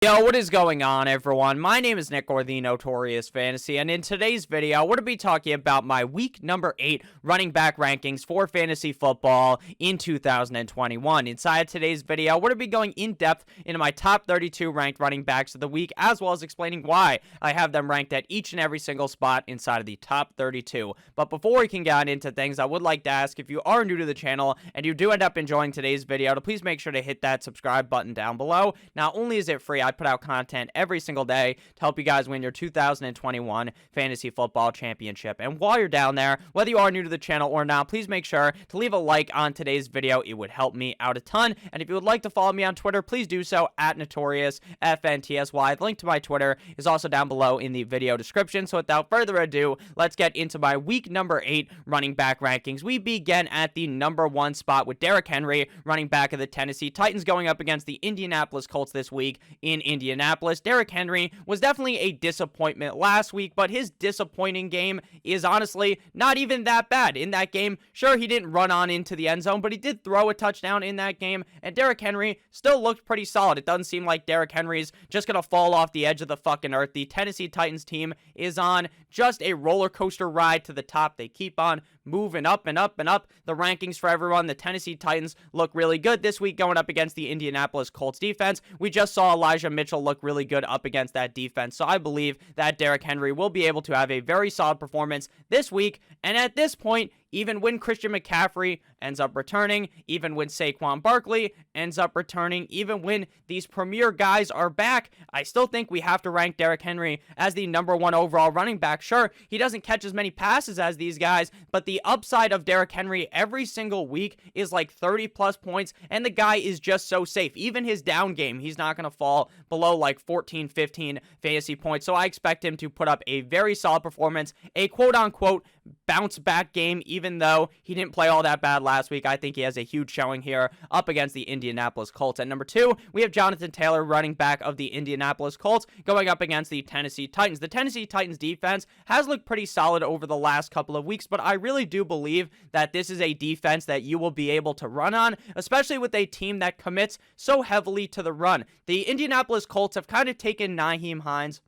Yo, what is going on, everyone? My name is Nick, or the Notorious Fantasy, and in today's video, we're going to be talking about my week number 8 running back rankings for fantasy football in 2021. Inside today's video, we're going to be going in depth into my top 32 ranked running backs of the week, as well as explaining why I have them ranked at each and every single spot inside of the top 32. But before we can get into things, I would like to ask, if you are new to the channel and you do end up enjoying today's video, to please make sure to hit that subscribe button down below. Not only is it free, I put out content every single day to help you guys win your 2021 Fantasy Football Championship. And while you're down there, whether you are new to the channel or not, please make sure to leave a like on today's video. It would help me out a ton. And if you would like to follow me on Twitter, please do so at NotoriousFNTSY. The link to my Twitter is also down below in the video description. So without further ado, let's get into my week number 8 running back rankings. We begin at the number 1 spot with Derrick Henry, running back of the Tennessee Titans, going up against the Indianapolis Colts this week in Indianapolis. Derrick Henry was definitely a disappointment last week, but his disappointing game is honestly not even that bad. In that game, sure, he didn't run on into the end zone, but he did throw a touchdown in that game, and Derrick Henry still looked pretty solid. It doesn't seem like Derrick Henry's just going to fall off the edge of the fucking earth. The Tennessee Titans team is on just a roller coaster ride to the top. They keep on moving up and up and up the rankings for everyone. The Tennessee Titans look really good this week going up against the Indianapolis Colts defense. We just saw Elijah Mitchell look really good up against that defense, so I believe that Derrick Henry will be able to have a very solid performance this week. And at this point, even when Christian McCaffrey ends up returning, even when Saquon Barkley ends up returning, even when these premier guys are back, I still think we have to rank Derrick Henry as the number 1 overall running back. Sure, he doesn't catch as many passes as these guys, but the upside of Derrick Henry every single week is like 30 plus points, and the guy is just so safe. Even his down game, he's not going to fall below like 14, 15 fantasy points, so I expect him to put up a very solid performance, a quote-unquote bounce back game. Even though he didn't play all that bad last week, I think he has a huge showing here up against the Indianapolis Colts. At number 2, we have Jonathan Taylor, running back of the Indianapolis Colts, going up against the Tennessee Titans. The Tennessee Titans defense has looked pretty solid over the last couple of weeks, but I really do believe that this is a defense that you will be able to run on, especially with a team that commits so heavily to the run. The Indianapolis Colts have kind of taken Nyheim Hines,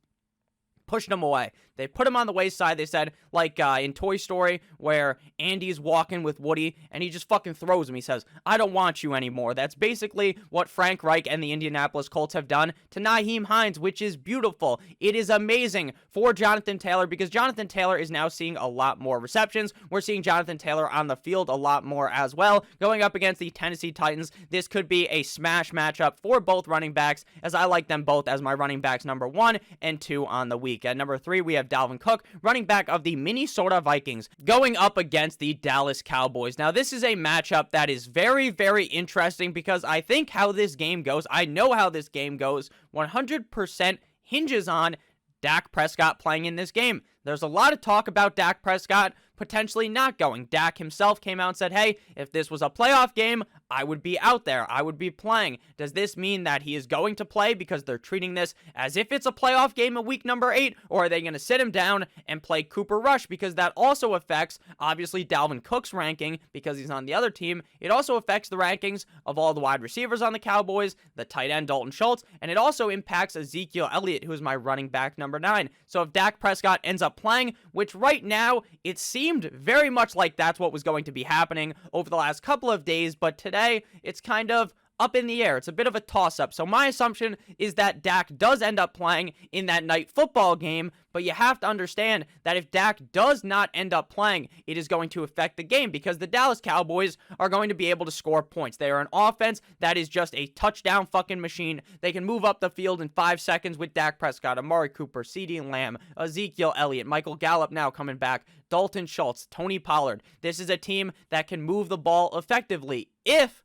pushed him away. They put him on the wayside. They said, like in Toy Story, where Andy's walking with Woody, and he just fucking throws him. He says, I don't want you anymore. That's basically what Frank Reich and the Indianapolis Colts have done to Nyheim Hines, which is beautiful. It is amazing for Jonathan Taylor, because Jonathan Taylor is now seeing a lot more receptions. We're seeing Jonathan Taylor on the field a lot more as well. Going up against the Tennessee Titans, this could be a smash matchup for both running backs, as I like them both as my running backs number 1 and 2 on the week. At number 3, we have Dalvin Cook, running back of the Minnesota Vikings, going up against the Dallas Cowboys. Now, this is a matchup that is very, very interesting, because I think how this game goes, I know how this game goes, 100% hinges on Dak Prescott playing in this game. There's a lot of talk about Dak Prescott potentially not going. Dak himself came out and said, hey, if this was a playoff game, I would be out there. I would be playing. Does this mean that he is going to play because they're treating this as if it's a playoff game in week number 8? Or are they going to sit him down and play Cooper Rush? Because that also affects, obviously, Dalvin Cook's ranking because he's on the other team. It also affects the rankings of all the wide receivers on the Cowboys, the tight end Dalton Schultz, and it also impacts Ezekiel Elliott, who is my running back number 9. So if Dak Prescott ends up playing, which right now it seemed very much like that's what was going to be happening over the last couple of days, but today it's kind of up in the air. It's a bit of a toss-up. So my assumption is that Dak does end up playing in that night football game, but you have to understand that if Dak does not end up playing, it is going to affect the game, because the Dallas Cowboys are going to be able to score points. They are an offense that is just a touchdown fucking machine. They can move up the field in 5 seconds with Dak Prescott, Amari Cooper, CeeDee Lamb, Ezekiel Elliott, Michael Gallup now coming back, Dalton Schultz, Tony Pollard. This is a team that can move the ball effectively. If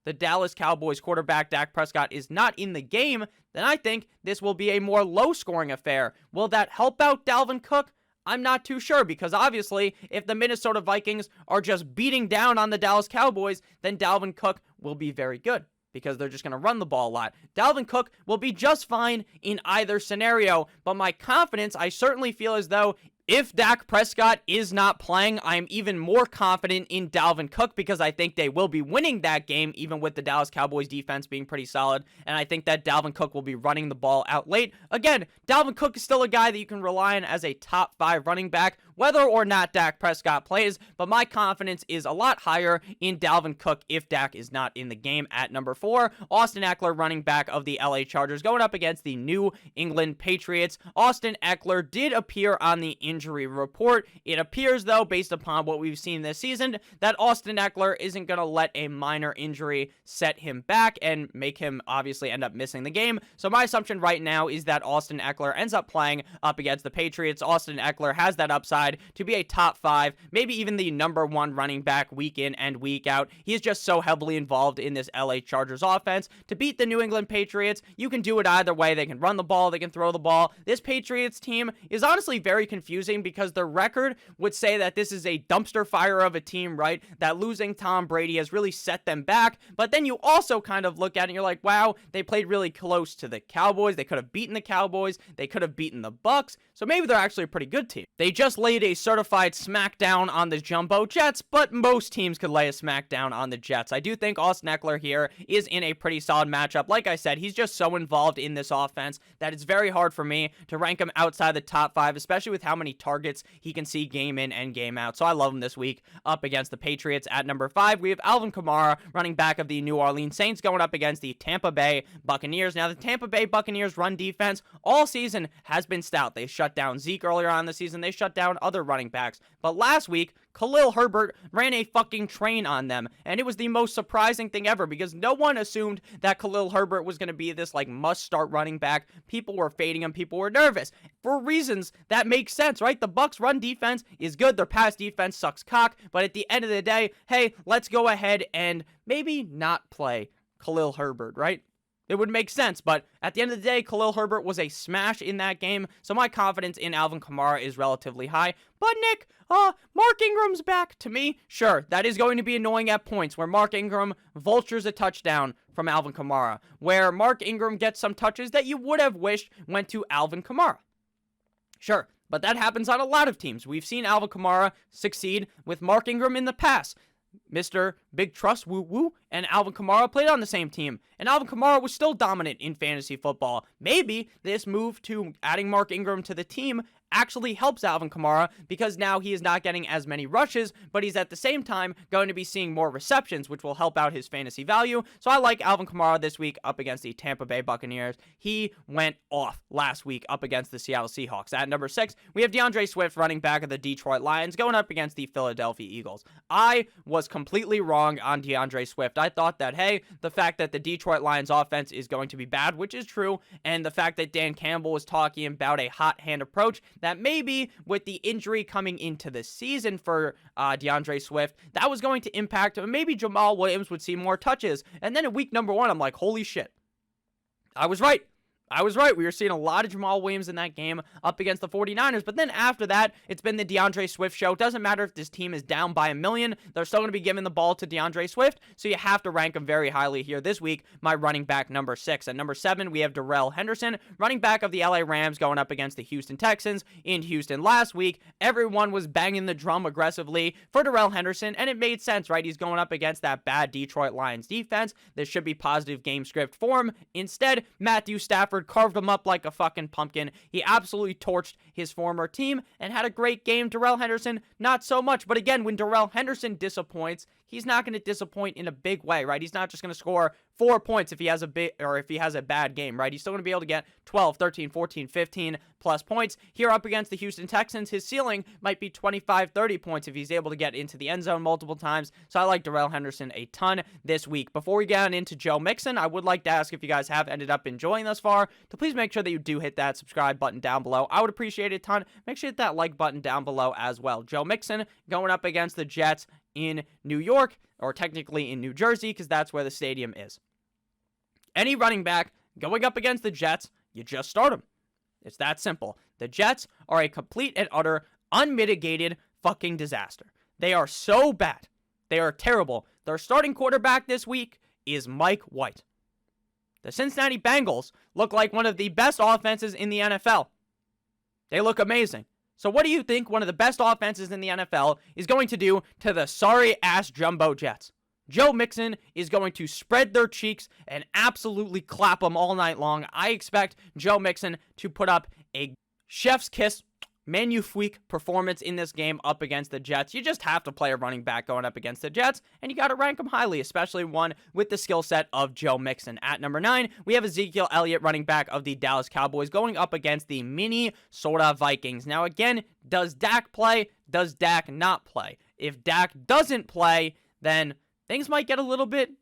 the Dallas Cowboys quarterback Dak Prescott is not in the game, then I think this will be a more low-scoring affair. Will that help out Dalvin Cook? I'm not too sure, because obviously, if the Minnesota Vikings are just beating down on the Dallas Cowboys, then Dalvin Cook will be very good, because they're just going to run the ball a lot. Dalvin Cook will be just fine in either scenario, but my confidence, I certainly feel as though If Dak Prescott is not playing, I'm even more confident in Dalvin Cook because I think they will be winning that game, even with the Dallas Cowboys defense being pretty solid. And I think that Dalvin Cook will be running the ball out late. Again, Dalvin Cook is still a guy that you can rely on as a top 5 running back, whether or not Dak Prescott plays. But my confidence is a lot higher in Dalvin Cook if Dak is not in the game. At number 4, Austin Eckler, running back of the LA Chargers, going up against the New England Patriots. Austin Eckler did appear on the injury report. It appears, though, based upon what we've seen this season, that Austin Eckler isn't going to let a minor injury set him back and make him obviously end up missing the game. So my assumption right now is that Austin Eckler ends up playing up against the Patriots. Austin Eckler has that upside to be a top 5, maybe even the number 1 running back week in and week out. He is just so heavily involved in this LA Chargers offense. To beat the New England Patriots, you can do it either way. They can run the ball, they can throw the ball. This Patriots team is honestly very confusing because their record would say that this is a dumpster fire of a team, right? That losing Tom Brady has really set them back. But then you also kind of look at it and you're like, wow, they played really close to the Cowboys. They could have beaten the Cowboys. They could have beaten the Bucks. So maybe they're actually a pretty good team. They just laid a certified smackdown on the Jumbo Jets, but most teams could lay a smackdown on the Jets. I do think Austin Eckler here is in a pretty solid matchup. Like I said, he's just so involved in this offense that it's very hard for me to rank him outside the top 5, especially with how many targets he can see game in and game out. So I love him this week up against the Patriots. At number 5, we have Alvin Kamara, running back of the New Orleans Saints, going up against the Tampa Bay Buccaneers. Now, the Tampa Bay Buccaneers run defense all season has been stout. They shut down Zeke earlier on in the season. They shut down other running backs. But last week, Khalil Herbert ran a fucking train on them, and it was the most surprising thing ever because no one assumed that Khalil Herbert was going to be this like must-start running back. People were fading him. People were nervous for reasons that make sense, right? The Bucs run defense is good. Their pass defense sucks cock, but at the end of the day, hey, let's go ahead and maybe not play Khalil Herbert, right? It would make sense, but at the end of the day, Khalil Herbert was a smash in that game, so my confidence in Alvin Kamara is relatively high. But Nick, Mark Ingram's back. To me, sure, that is going to be annoying at points where Mark Ingram vultures a touchdown from Alvin Kamara, where Mark Ingram gets some touches that you would have wished went to Alvin Kamara. Sure, but that happens on a lot of teams. We've seen Alvin Kamara succeed with Mark Ingram in the past. Mr. Big Trust Woo Woo and Alvin Kamara played on the same team, and Alvin Kamara was still dominant in fantasy football. Maybe this move to adding Mark Ingram to the team actually helps Alvin Kamara because now he is not getting as many rushes, but he's at the same time going to be seeing more receptions, which will help out his fantasy value. So I like Alvin Kamara this week up against the Tampa Bay Buccaneers. He went off last week up against the Seattle Seahawks. At number 6, we have Deandre Swift, running back of the Detroit Lions, going up against the Philadelphia Eagles. I was completely wrong on Deandre Swift. I thought that, hey, the fact that the Detroit Lions offense is going to be bad, which is true, and the fact that Dan Campbell was talking about a hot hand approach, that maybe with the injury coming into the season for Deandre Swift, that was going to impact maybe Jamal Williams would see more touches. And then in week number 1, I'm like, holy shit. I was right. We were seeing a lot of Jamal Williams in that game up against the 49ers. But then after that, it's been the DeAndre Swift show. It doesn't matter if this team is down by 1,000,000. They're still going to be giving the ball to DeAndre Swift. So you have to rank him very highly here this week. My running back number 6. At number 7, we have Darrell Henderson, running back of the LA Rams, going up against the Houston Texans in Houston last week. Everyone was banging the drum aggressively for Darrell Henderson, and it made sense, right? He's going up against that bad Detroit Lions defense. This should be positive game script for him. Instead, Matthew Stafford carved him up like a fucking pumpkin. He absolutely torched his former team and had a great game. Darrell Henderson, not so much. But again, when Darrell Henderson disappoints, he's not going to disappoint in a big way, right? He's not just going to score 4 points if he has a bad game, right? He's still going to be able to get 12, 13, 14, 15 plus points. Here up against the Houston Texans, his ceiling might be 25, 30 points if he's able to get into the end zone multiple times. So I like Darrell Henderson a ton this week. Before we get into Joe Mixon, I would like to ask if you guys have ended up enjoying thus far, to please make sure that you do hit that subscribe button down below. I would appreciate it a ton. Make sure you hit that like button down below as well. Joe Mixon going up against the Jets in New York, or technically in New Jersey, because that's where the stadium is. Any running back going up against the Jets, you just start him. It's that simple. The Jets are a complete and utter, unmitigated fucking disaster. They are so bad. They are terrible. Their starting quarterback this week is Mike White. The Cincinnati Bengals look like one of the best offenses in the NFL. They look amazing. So what do you think one of the best offenses in the NFL is going to do to the sorry-ass Jumbo Jets? Joe Mixon is going to spread their cheeks and absolutely clap them all night long. I expect Joe Mixon to put up a chef's kiss, magnifique performance in this game up against the Jets. You just have to play a running back going up against the Jets, and you got to rank them highly, especially one with the skill set of Joe Mixon. At number 9, we have Ezekiel Elliott, running back of the Dallas Cowboys, going up against the Minnesota Vikings. Now, again, does Dak play? Does Dak not play? If Dak doesn't play, then things might get a little bit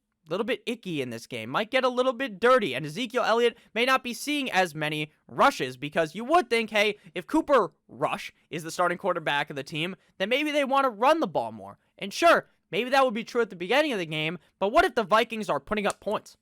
icky in this game, might get a little bit dirty, and Ezekiel Elliott may not be seeing as many rushes, because you would think, hey, if Cooper Rush is the starting quarterback of the team, then maybe they want to run the ball more. And sure, maybe that would be true at the beginning of the game, but what if the Vikings are putting up points?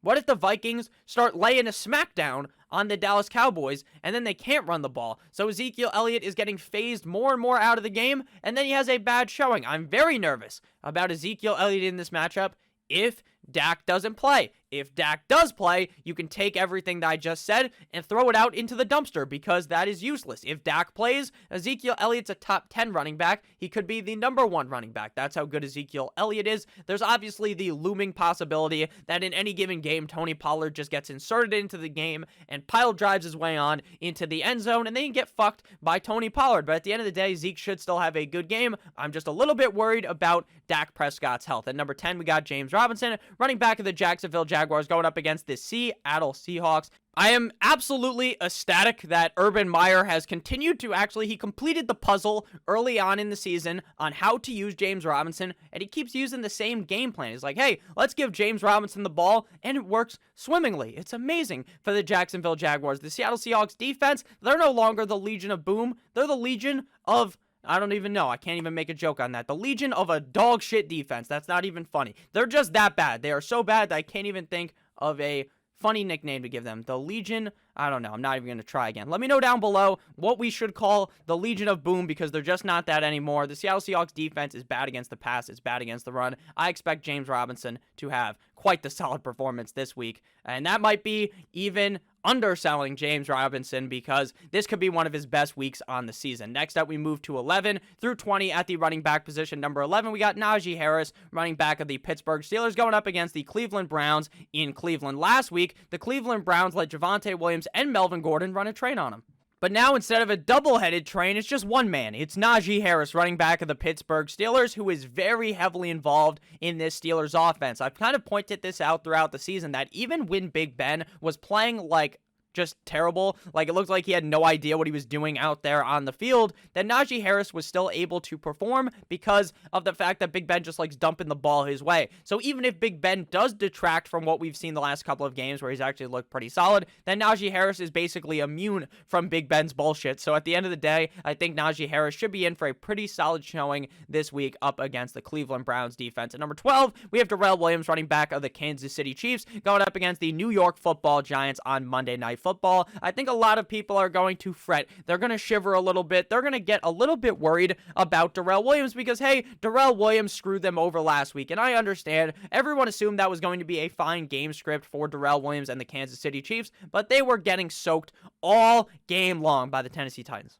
What if the Vikings start laying a smackdown on the Dallas Cowboys, and then they can't run the ball? So Ezekiel Elliott is getting phased more and more out of the game, and then he has a bad showing. I'm very nervous about Ezekiel Elliott in this matchup if Dak doesn't play. If Dak does play, you can take everything that I just said and throw it out into the dumpster, because that is useless. If Dak plays, Ezekiel Elliott's a top 10 running back. He could be the number 1 running back. That's how good Ezekiel Elliott is. There's obviously the looming possibility that in any given game, Tony Pollard just gets inserted into the game and pile drives his way on into the end zone, and then you get fucked by Tony Pollard. But at the end of the day, Zeke should still have a good game. I'm just a little bit worried about Dak Prescott's health. At number 10, we got James Robinson, running back of the Jacksonville Jaguars, going up against the Seattle Seahawks. I am absolutely ecstatic that Urban Meyer has continued to he completed the puzzle early on in the season on how to use James Robinson, and he keeps using the same game plan. He's like, hey, let's give James Robinson the ball, and it works swimmingly. It's amazing for the Jacksonville Jaguars. The Seattle Seahawks defense, they're no longer the Legion of Boom. They're the Legion of, I don't even know. I can't even make a joke on that. The Legion of a dog shit defense. That's not even funny. They're just that bad. They are so bad that I can't even think of a funny nickname to give them. The Legion, I don't know. I'm not even going to try again. Let me know down below what we should call the Legion of Boom, because they're just not that anymore. The Seattle Seahawks defense is bad against the pass. It's bad against the run. I expect James Robinson to have quite the solid performance this week, and that might be even underselling James Robinson, because this could be one of his best weeks on the season. Next up, we move to 11 through 20 at the running back position. Number 11, we got Najee Harris, running back of the Pittsburgh Steelers, going up against the Cleveland Browns in Cleveland. Last week, the Cleveland Browns let Javonte Williams and Melvin Gordon run a train on him. But now, instead of a double-headed train, it's just one man. It's Najee Harris, running back of the Pittsburgh Steelers, who is very heavily involved in this Steelers offense. I've kind of pointed this out throughout the season, that even when Big Ben was playing like just terrible, like it looked like he had no idea what he was doing out there on the field, that Najee Harris was still able to perform because of the fact that Big Ben just likes dumping the ball his way. So even if Big Ben does detract from what we've seen the last couple of games where he's actually looked pretty solid, then Najee Harris is basically immune from Big Ben's bullshit. So at the end of the day, I think Najee Harris should be in for a pretty solid showing this week up against the Cleveland Browns defense. At number 12, we have Darrell Williams, running back of the Kansas City Chiefs, going up against the New York Football Giants on Monday Night Football. I think a lot of people are going to fret. They're going to shiver a little bit. They're going to get a little bit worried about Darrell Williams, because, hey, Darrell Williams screwed them over last week, and I understand. Everyone assumed that was going to be a fine game script for Darrell Williams and the Kansas City Chiefs, but they were getting soaked all game long by the Tennessee Titans.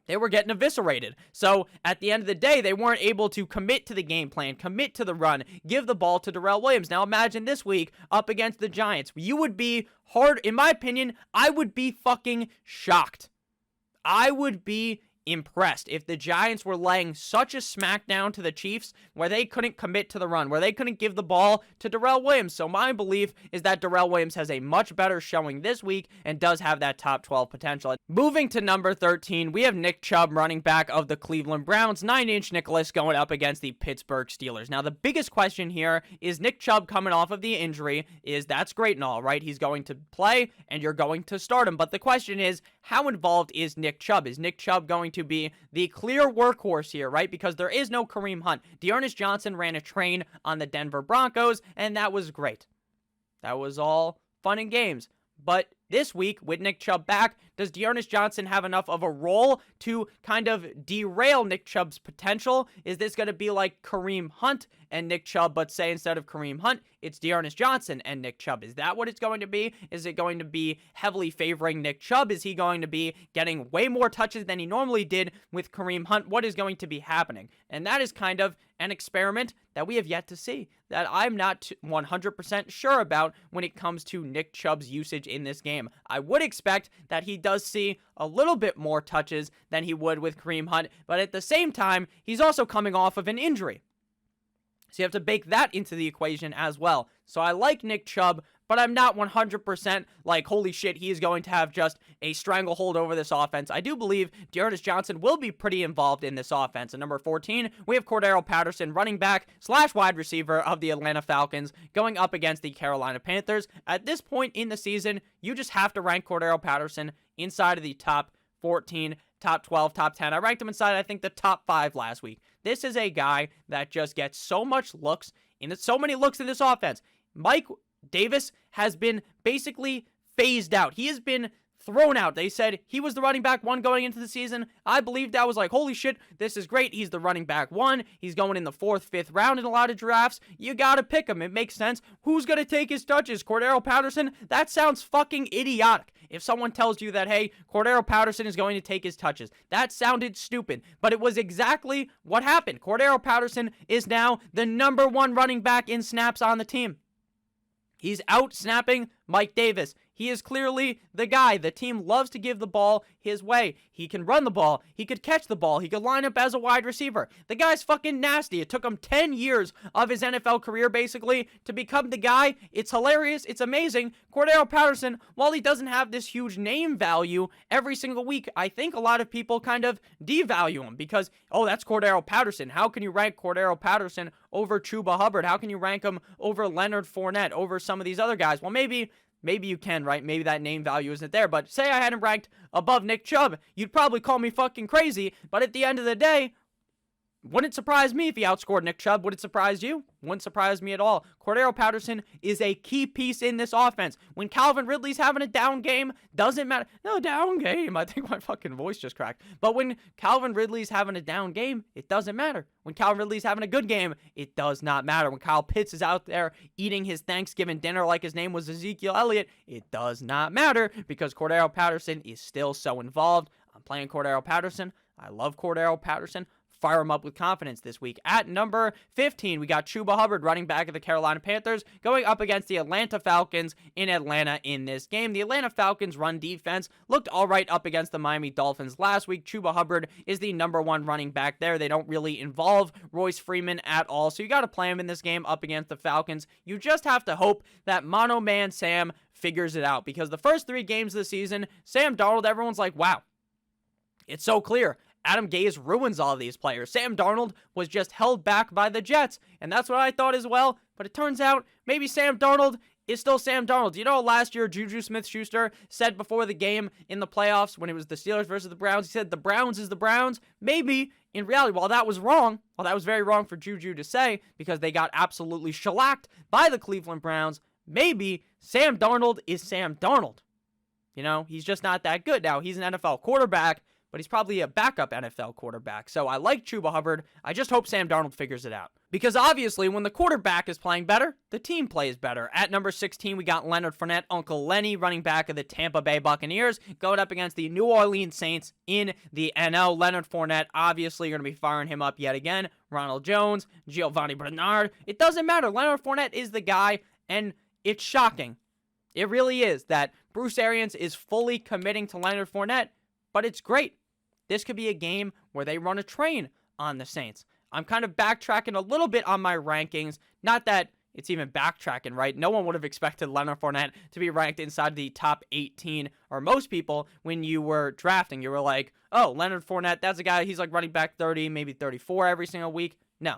They were getting eviscerated. So at the end of the day, they weren't able to commit to the game plan, commit to the run, give the ball to Darrell Williams. Now imagine this week up against the Giants. You would be hard, in my opinion, I would be fucking shocked. I would be impressed if the Giants were laying such a smackdown to the Chiefs where they couldn't commit to the run, where they couldn't give the ball to Darrell Williams. So my belief is that Darrell Williams has a much better showing this week and does have that top 12 potential. Moving to number 13, we have Nick Chubb, running back of the Cleveland Browns, 9-inch Nicholas, going up against the Pittsburgh Steelers. Now the biggest question here is Nick Chubb coming off of the injury. That's great and all, right? He's going to play and you're going to start him. But the question is, how involved is Nick Chubb? Is Nick Chubb going to be the clear workhorse here, right? Because there is no Kareem Hunt. Dearness Johnson ran a train on the Denver Broncos, and that was great. That was all fun and games. But this week, with Nick Chubb back, does D'Ernest Johnson have enough of a role to kind of derail Nick Chubb's potential? Is this going to be like Kareem Hunt and Nick Chubb, but say instead of Kareem Hunt, it's D'Ernest Johnson and Nick Chubb? Is that what it's going to be? Is it going to be heavily favoring Nick Chubb? Is he going to be getting way more touches than he normally did with Kareem Hunt? What is going to be happening? And that is kind of an experiment that we have yet to see, that I'm not 100% sure about when it comes to Nick Chubb's usage in this game. I would expect that he does see a little bit more touches than he would with Kareem Hunt, but at the same time, he's also coming off of an injury. So you have to bake that into the equation as well. So I like Nick Chubb, but I'm not 100% like, holy shit, he is going to have just a stranglehold over this offense. I do believe D'Ernest Johnson will be pretty involved in this offense. At number 14, we have Cordero Patterson, running back / wide receiver of the Atlanta Falcons, going up against the Carolina Panthers. At this point in the season, you just have to rank Cordero Patterson inside of the top 14, top 12, top 10. I ranked him inside, I think, the top 5 last week. This is a guy that just gets so many looks in this offense. Mike Davis has been basically phased out. He has been thrown out. They said he was the running back 1 going into the season. I believe that was like, holy shit, this is great. He's the running back 1. He's going in the 4th, 5th round in a lot of drafts. You gotta pick him. It makes sense. Who's gonna take his touches? Cordero Patterson? That sounds fucking idiotic. If someone tells you that, hey, Cordero Patterson is going to take his touches, that sounded stupid, but it was exactly what happened. Cordero Patterson is now the number 1 running back in snaps on the team. He's out snapping Mike Davis. He is clearly the guy. The team loves to give the ball his way. He can run the ball. He could catch the ball. He could line up as a wide receiver. The guy's fucking nasty. It took him 10 years of his NFL career, basically, to become the guy. It's hilarious. It's amazing. Cordero Patterson, while he doesn't have this huge name value every single week, I think a lot of people kind of devalue him because, oh, that's Cordero Patterson. How can you rank Cordero Patterson over Chuba Hubbard? How can you rank him over Leonard Fournette, over some of these other guys? Well, maybe you can, right? Maybe that name value isn't there, but say I had him ranked above Nick Chubb, you'd probably call me fucking crazy, but at the end of the day, wouldn't surprise me if he outscored Nick Chubb. Would it surprise you? Wouldn't surprise me at all. Cordero Patterson is a key piece in this offense. When Calvin Ridley's having a down game, doesn't matter. No, down game. I think my fucking voice just cracked. But when Calvin Ridley's having a down game, it doesn't matter. When Calvin Ridley's having a good game, it does not matter. When Kyle Pitts is out there eating his Thanksgiving dinner like his name was Ezekiel Elliott, it does not matter because Cordero Patterson is still so involved. I'm playing Cordero Patterson. I love Cordero Patterson. Fire him up with confidence this week. At number 15, we got Chuba Hubbard, running back of the Carolina Panthers, going up against the Atlanta Falcons in Atlanta in this game. The Atlanta Falcons' run defense looked all right up against the Miami Dolphins last week. Chuba Hubbard is the number 1 running back there. They don't really involve Royce Freeman at all, so you got to play him in this game up against the Falcons. You just have to hope that Mono Man Sam figures it out, because the first 3 games of the season, Sam Darnold, everyone's like, wow, it's so clear. Adam Gase ruins all of these players. Sam Darnold was just held back by the Jets, and that's what I thought as well. But it turns out maybe Sam Darnold is still Sam Darnold. You know, last year, Juju Smith-Schuster said before the game in the playoffs when it was the Steelers versus the Browns, he said the Browns is the Browns. Maybe, in reality, while that was very wrong for Juju to say because they got absolutely shellacked by the Cleveland Browns, maybe Sam Darnold is Sam Darnold. You know, he's just not that good. Now, he's an NFL quarterback, but he's probably a backup NFL quarterback. So I like Chuba Hubbard. I just hope Sam Darnold figures it out. Because obviously, when the quarterback is playing better, the team plays better. At number 16, we got Leonard Fournette, Uncle Lenny, running back of the Tampa Bay Buccaneers, going up against the New Orleans Saints in the NL. Leonard Fournette, obviously, you're going to be firing him up yet again. Ronald Jones, Giovanni Bernard. It doesn't matter. Leonard Fournette is the guy, and it's shocking. It really is that Bruce Arians is fully committing to Leonard Fournette, but it's great. This could be a game where they run a train on the Saints. I'm kind of backtracking a little bit on my rankings. Not that it's even backtracking, right? No one would have expected Leonard Fournette to be ranked inside the top 18, or most people, when you were drafting. You were like, oh, Leonard Fournette, that's a guy, he's like running back 30, maybe 34 every single week. No.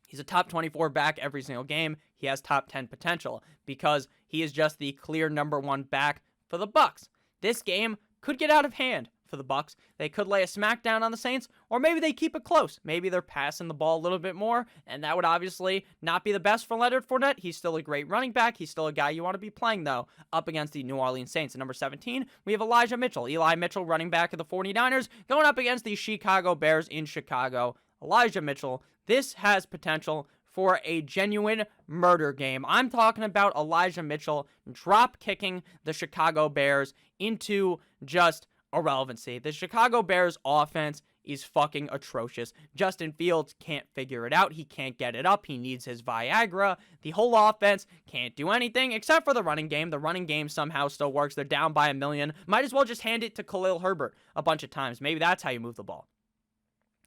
He's a top 24 back every single game. He has top 10 potential because he is just the clear number 1 back for the Bucs. This game could get out of hand for the Bucs. They could lay a smackdown on the Saints, or maybe they keep it close. Maybe they're passing the ball a little bit more, and that would obviously not be the best for Leonard Fournette. He's still a great running back. He's still a guy you want to be playing, though, up against the New Orleans Saints. At number 17, we have Elijah Mitchell. Eli Mitchell, running back of the 49ers, going up against the Chicago Bears in Chicago. Elijah Mitchell, this has potential for a genuine murder game. I'm talking about Elijah Mitchell drop kicking the Chicago Bears into just irrelevancy. The Chicago Bears offense is fucking atrocious. Justin Fields can't figure it out. He can't get it up. He needs his Viagra. The whole offense can't do anything except for the running game. The running game somehow still works. They're down by 1 million. Might as well just hand it to Khalil Herbert a bunch of times. Maybe that's how you move the ball.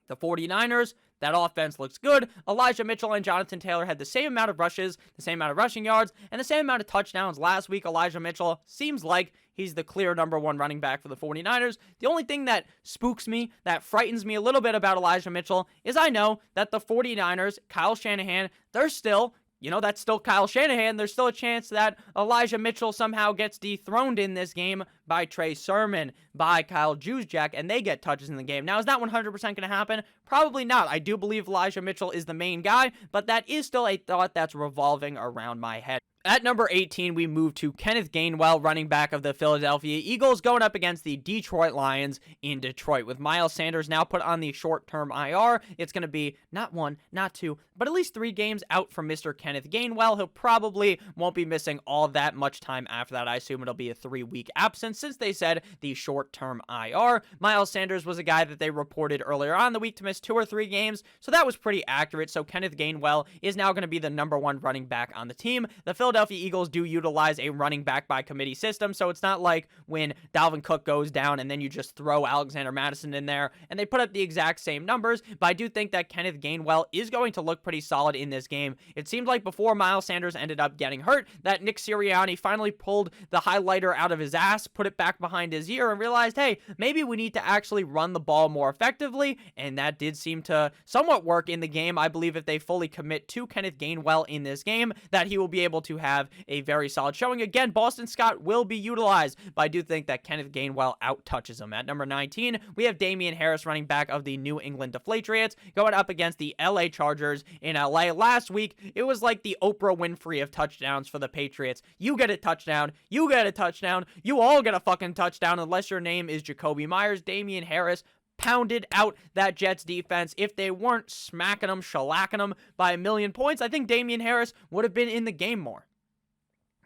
The 49ers, that offense looks good. Elijah Mitchell and Jonathan Taylor had the same amount of rushes, the same amount of rushing yards, and the same amount of touchdowns last week. Elijah Mitchell seems like he's the clear number 1 running back for the 49ers. The only thing that spooks me, that frightens me a little bit about Elijah Mitchell, is I know that the 49ers, Kyle Shanahan, they're still... that's still Kyle Shanahan. There's still a chance that Elijah Mitchell somehow gets dethroned in this game by Trey Sermon, by Kyle Juszczyk, and they get touches in the game. Now, is that 100% going to happen? Probably not. I do believe Elijah Mitchell is the main guy, but that is still a thought that's revolving around my head. At number 18, we move to Kenneth Gainwell, running back of the Philadelphia Eagles, going up against the Detroit Lions in Detroit. With Miles Sanders now put on the short-term IR, it's going to be not 1, not 2, but at least 3 games out from Mr. Kenneth Gainwell. He'll probably won't be missing all that much time after that. I assume it'll be a 3-week absence since they said the short-term IR. Miles Sanders was a guy that they reported earlier on in the week to miss 2 or 3 games, so that was pretty accurate. So Kenneth Gainwell is now going to be the number 1 running back on the team. The Philadelphia Eagles do utilize a running back by committee system, so it's not like when Dalvin Cook goes down and then you just throw Alexander Mattison in there and they put up the exact same numbers, but I do think that Kenneth Gainwell is going to look pretty solid in this game. It seemed like before Miles Sanders ended up getting hurt that Nick Sirianni finally pulled the highlighter out of his ass, put it back behind his ear, and realized, hey, maybe we need to actually run the ball more effectively, and that did seem to somewhat work in the game. I believe if they fully commit to Kenneth Gainwell in this game, that he will be able to have a very solid showing. Again, Boston Scott will be utilized, but I do think that Kenneth Gainwell out-touches him. At number 19, we have Damian Harris, running back of the New England Deflatriots, going up against the LA Chargers in LA. Last week, it was like the Oprah Winfrey of touchdowns for the Patriots. You get a touchdown, you get a touchdown, you all get a fucking touchdown unless your name is Jacoby Myers. Damian Harris pounded out that Jets defense. If they weren't smacking them, shellacking them by 1 million points, I think Damian Harris would have been in the game more.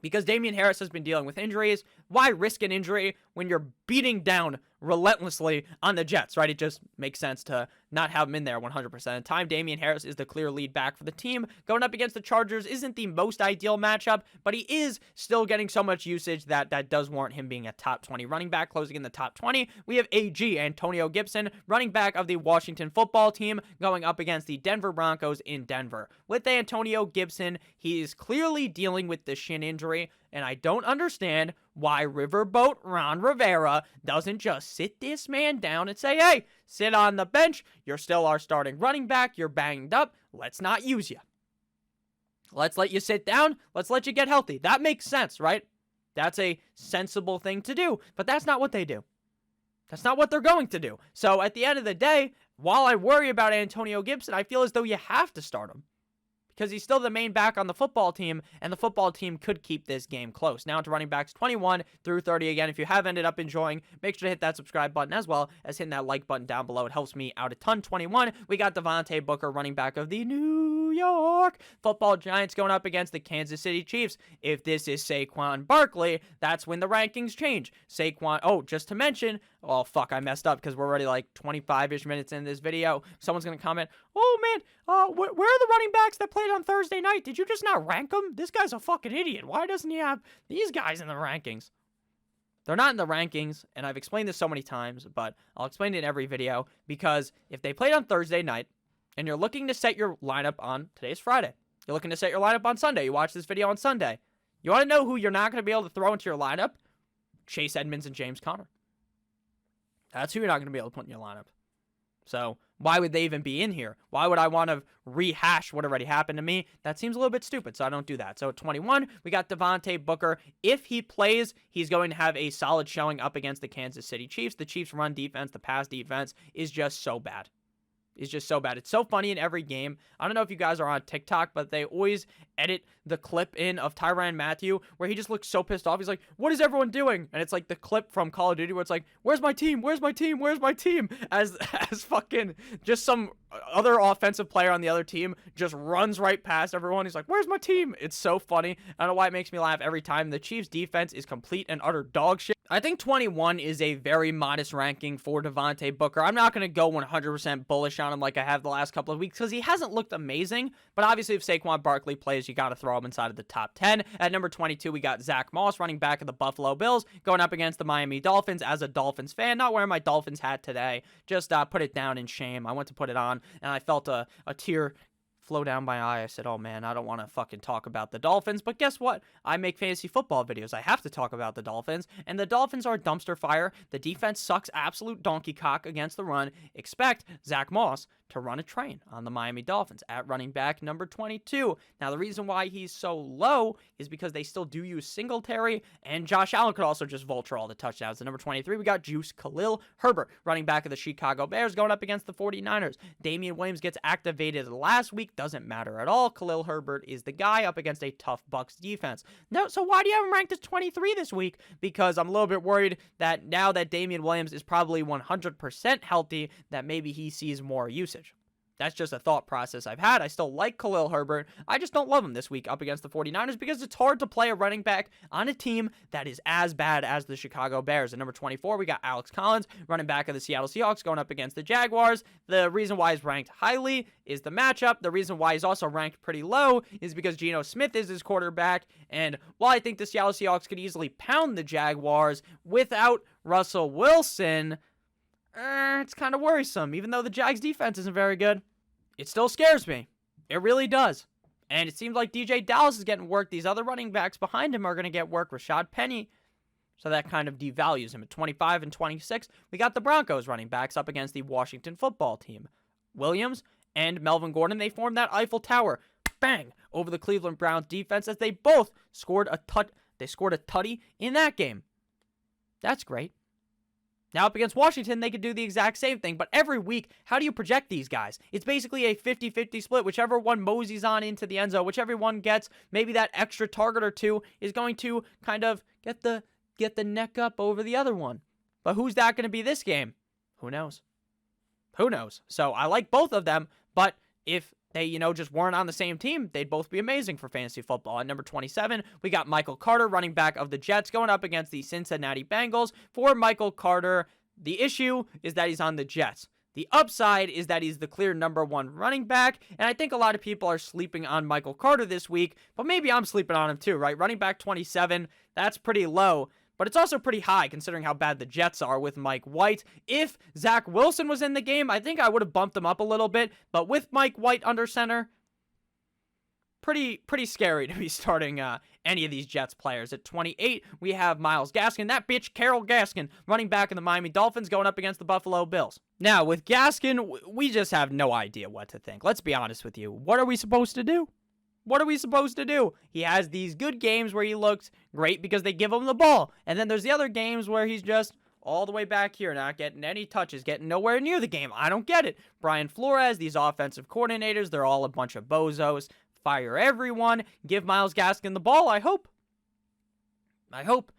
Because Damian Harris has been dealing with injuries. Why risk an injury when you're beating down relentlessly on the Jets, right? It just makes sense to not have him in there 100% of the time. Damian Harris is the clear lead back for the team. Going up against the Chargers isn't the most ideal matchup, but he is still getting so much usage that does warrant him being a top 20 running back. Closing in the top 20, we have AG, Antonio Gibson, running back of the Washington football team, going up against the Denver Broncos in Denver. With Antonio Gibson, he is clearly dealing with the shin injury, and I don't understand why Riverboat Ron Rivera doesn't just sit this man down and say, hey, sit on the bench. You're still our starting running back. You're banged up. Let's not use you. Let's let you sit down. Let's let you get healthy. That makes sense, right? That's a sensible thing to do, but that's not what they do. That's not what they're going to do. So at the end of the day, while I worry about Antonio Gibson, I feel as though you have to start him, because he's still the main back on the football team, and the football team could keep this game close. Now to running backs 21 through 30. Again, if you have ended up enjoying, make sure to hit that subscribe button as well as hitting that like button down below. It helps me out a ton. 21, we got Devonta Booker, running back of the New York Football Giants, going up against the Kansas City Chiefs. If this is Saquon Barkley, that's when the rankings change. Saquon, just to mention, oh, fuck, I messed up because we're already like 25-ish minutes in this video. Someone's going to comment, oh, man, where are the running backs that played on Thursday night? Did you just not rank them? This guy's a fucking idiot. Why doesn't he have these guys in the rankings? They're not in the rankings, and I've explained this so many times, but I'll explain it in every video, because if they played on Thursday night, and you're looking to set your lineup on, today's Friday, you're looking to set your lineup on Sunday, you watch this video on Sunday, you want to know who you're not going to be able to throw into your lineup? Chase Edmonds and James Conner. That's who you're not going to be able to put in your lineup. So why would they even be in here? Why would I want to rehash what already happened to me? That seems a little bit stupid, so I don't do that. So at 21, we got Devonta Booker. If he plays, he's going to have a solid showing up against the Kansas City Chiefs. The Chiefs' run defense, the pass defense is just so bad. It's just so bad. It's so funny in every game. I don't know if you guys are on TikTok, but they always edit the clip in of Tyrann Mathieu where he just looks so pissed off. He's like, what is everyone doing? And it's like the clip from Call of Duty where it's like, where's my team? Where's my team? Where's my team? As fucking just some other offensive player on the other team just runs right past everyone. He's like, where's my team? It's so funny. I don't know why it makes me laugh every time. The Chiefs defense is complete and utter dog shit. I think 21 is a very modest ranking for Devonta Booker. I'm not going to go 100% bullish on him like I have the last couple of weeks because he hasn't looked amazing. But obviously, if Saquon Barkley plays, you got to throw him inside of the top 10. At number 22, we got Zach Moss, running back of the Buffalo Bills, going up against the Miami Dolphins. As a Dolphins fan, not wearing my Dolphins hat today. Just put it down in shame. I went to put it on, and I felt a tear flow down my eye. I said, oh man, I don't want to fucking talk about the Dolphins, but guess what? I make fantasy football videos. I have to talk about the Dolphins, and the Dolphins are a dumpster fire. The defense sucks absolute donkey cock against the run. Expect Zach Moss to run a train on the Miami Dolphins at running back number 22. Now, the reason why he's so low is because they still do use Singletary, and Josh Allen could also just vulture all the touchdowns. At number 23, we got Juice Khalil Herbert, running back of the Chicago Bears, going up against the 49ers. Damian Williams gets activated last week. Doesn't matter at all. Khalil Herbert is the guy up against a tough Bucs defense. No, so why do you have him ranked as 23 this week? Because I'm a little bit worried that now that Damian Williams is probably 100% healthy, that maybe he sees more usage. That's just a thought process I've had. I still like Khalil Herbert. I just don't love him this week up against the 49ers because it's hard to play a running back on a team that is as bad as the Chicago Bears. At number 24, we got Alex Collins, running back of the Seattle Seahawks, going up against the Jaguars. The reason why he's ranked highly is the matchup. The reason why he's also ranked pretty low is because Geno Smith is his quarterback. And while I think the Seattle Seahawks could easily pound the Jaguars without Russell Wilson, it's kind of worrisome. Even though the Jags defense isn't very good, it still scares me. It really does. And it seems like DJ Dallas is getting work. These other running backs behind him are going to get work. Rashad Penny. So that kind of devalues him. At 25 and 26, we got the Broncos running backs up against the Washington football team. Williams and Melvin Gordon, they formed that Eiffel Tower. Bang! Over the Cleveland Browns defense as they both scored a tutty in that game. That's great. Now up against Washington, they could do the exact same thing, but every week, how do you project these guys? It's basically a 50-50 split. Whichever one moseys on into the end zone, whichever one gets maybe that extra target or two is going to kind of get the neck up over the other one. But who's that going to be this game? Who knows? Who knows? So I like both of them, but if they, just weren't on the same team, they'd both be amazing for fantasy football. At number 27, we got Michael Carter, running back of the Jets, going up against the Cincinnati Bengals. For Michael Carter, the issue is that he's on the Jets. The upside is that he's the clear number one running back, and I think a lot of people are sleeping on Michael Carter this week, but maybe I'm sleeping on him too, right? Running back 27, that's pretty low. But it's also pretty high considering how bad the Jets are with Mike White. If Zach Wilson was in the game, I think I would have bumped him up a little bit. But with Mike White under center, pretty scary to be starting any of these Jets players. At 28, we have Myles Gaskin. That bitch, Carol Gaskin, running back in the Miami Dolphins, going up against the Buffalo Bills. Now, with Gaskin, we just have no idea what to think. Let's be honest with you. What are we supposed to do? What are we supposed to do? He has these good games where he looks great because they give him the ball. And then there's the other games where he's just all the way back here, not getting any touches, getting nowhere near the game. I don't get it. Brian Flores, these offensive coordinators, they're all a bunch of bozos. Fire everyone. Give Myles Gaskin the ball, I hope. I hope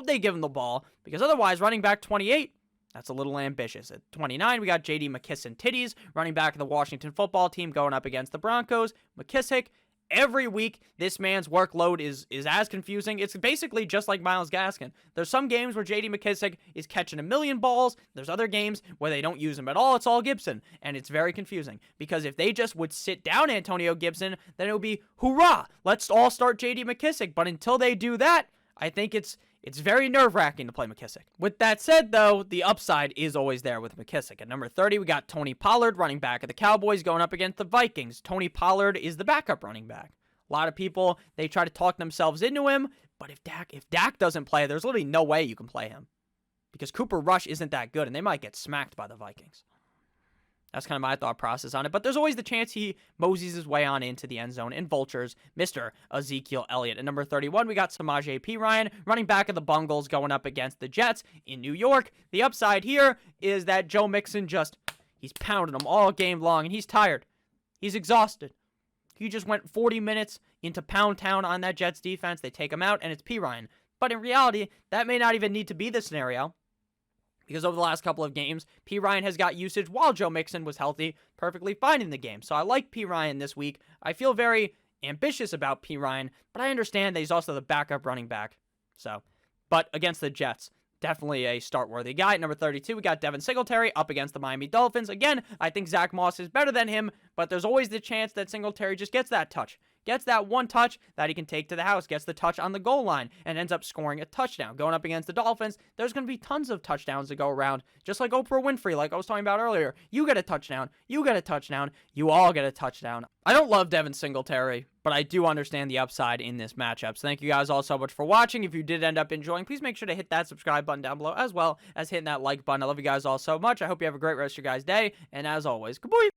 they give him the ball because otherwise, running back 28, that's a little ambitious. At 29, we got J.D. McKisson-Titties, running back of the Washington football team, going up against the Broncos. McKissick. Every week, this man's workload is as confusing. It's basically just like Myles Gaskin. There's some games where J.D. McKissick is catching a million balls. There's other games where they don't use him at all. It's all Gibson. And it's very confusing. Because if they just would sit down Antonio Gibson, then it would be, hoorah, let's all start J.D. McKissick. But until they do that, I think it's very nerve-wracking to play McKissick. With that said, though, the upside is always there with McKissick. At number 30, we got Tony Pollard, running back of the Cowboys, going up against the Vikings. Tony Pollard is the backup running back. A lot of people, they try to talk themselves into him, but if Dak doesn't play, there's literally no way you can play him. Because Cooper Rush isn't that good, and they might get smacked by the Vikings. That's kind of my thought process on it. But there's always the chance he moseys his way on into the end zone and vultures Mr. Ezekiel Elliott. At number 31, we got Samaje Perine, running back of the Bengals, going up against the Jets in New York. The upside here is that Joe Mixon he's pounding them all game long, and he's tired. He's exhausted. He just went 40 minutes into Pound Town on that Jets defense. They take him out, and it's Perine. But in reality, that may not even need to be the scenario, because over the last couple of games, Perine has got usage while Joe Mixon was healthy, perfectly fine in the game. So I like Perine this week. I feel very ambitious about Perine, but I understand that he's also the backup running back. But against the Jets, definitely a start-worthy guy. At number 32, we got Devin Singletary up against the Miami Dolphins. Again, I think Zach Moss is better than him, but there's always the chance that Singletary just gets that touch. Gets that one touch that he can take to the house, gets the touch on the goal line, and ends up scoring a touchdown. Going up against the Dolphins, there's going to be tons of touchdowns to go around, just like Oprah Winfrey, like I was talking about earlier. You get a touchdown, you get a touchdown, you all get a touchdown. I don't love Devin Singletary, but I do understand the upside in this matchup. So thank you guys all so much for watching. If you did end up enjoying, please make sure to hit that subscribe button down below, as well as hitting that like button. I love you guys all so much. I hope you have a great rest of your guys' day, and as always, good boy.